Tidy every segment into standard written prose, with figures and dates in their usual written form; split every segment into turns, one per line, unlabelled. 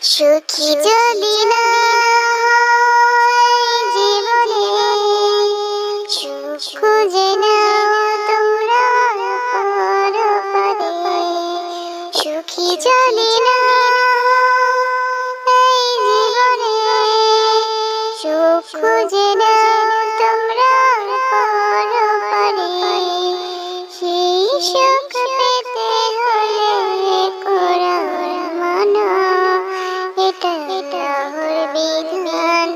সুখী যদি না হয় জীবনে, সুখ খুঁজে নাও তোমরা পরপারে। সুখী যদি না হয় জীবনে, সুখ খুঁজে নাও তোমরা পরপারে। সেই সুখ পেতে হলে কোরআন মানো, এটা আল্লাহর বিধান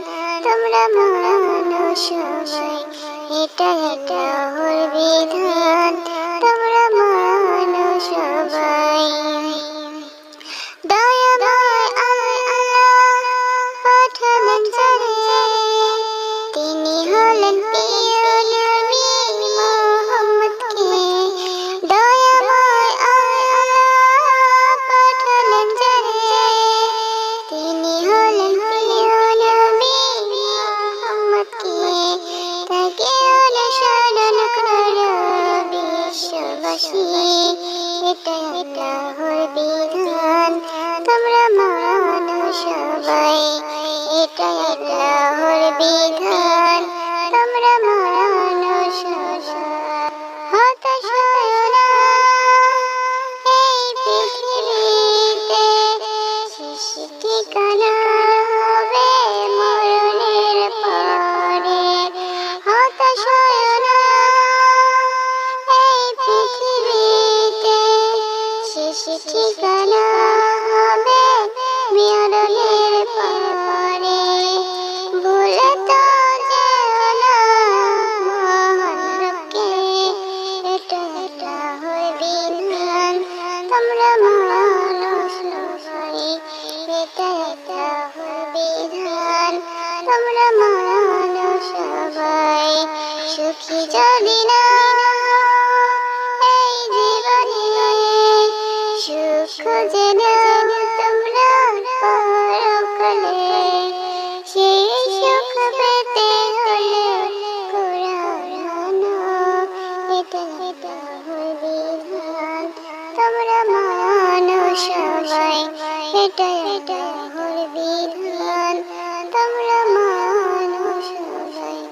তোমরা মানো সবাই। এটা আল্লাহর বিধান তোমরা মানো সবাই। দয়াময় আল্লাহ পাঠালেন যারে, তিনি হলেন প্রিয় নবী মুহাম্মদকে। দয়াময় আল্লাহ পাঠালেন যারে, তিনি হলেন প্রিয় নবী মুহাম্মদকে। তাকে অনুসরণ করো বিশ্ববাসী, এটা আল্লাহর বিধান তোমরা মানো সবাই। এটা আল্লাহর বিধান তোমরা মানো সবাই। হতাশ হয়ো না এই পৃথিবীতে, শেষ ঠিকানা হবে মরণের পরে। হতাশ হয়ো না এই পৃথিবীতে, শেষ ঠিকানা হবে মরণের পরে। ভুলে তো যেও না মহান রবকে, এটা আল্লাহর বিধান তোমরা মানো সবাই। এটা আল্লাহর বিধান তোমরা মানো সবাই। সুখী যদি না এই জীবনে, সুখ খুঁজে নাও তোমরা পরকালে। সেই সুখ পেতে হলে কোরআন মানো, এটা আল্লাহর বিধান তোমরা মানো সবাই। এটা আল্লাহর বিধান তোমরা মানো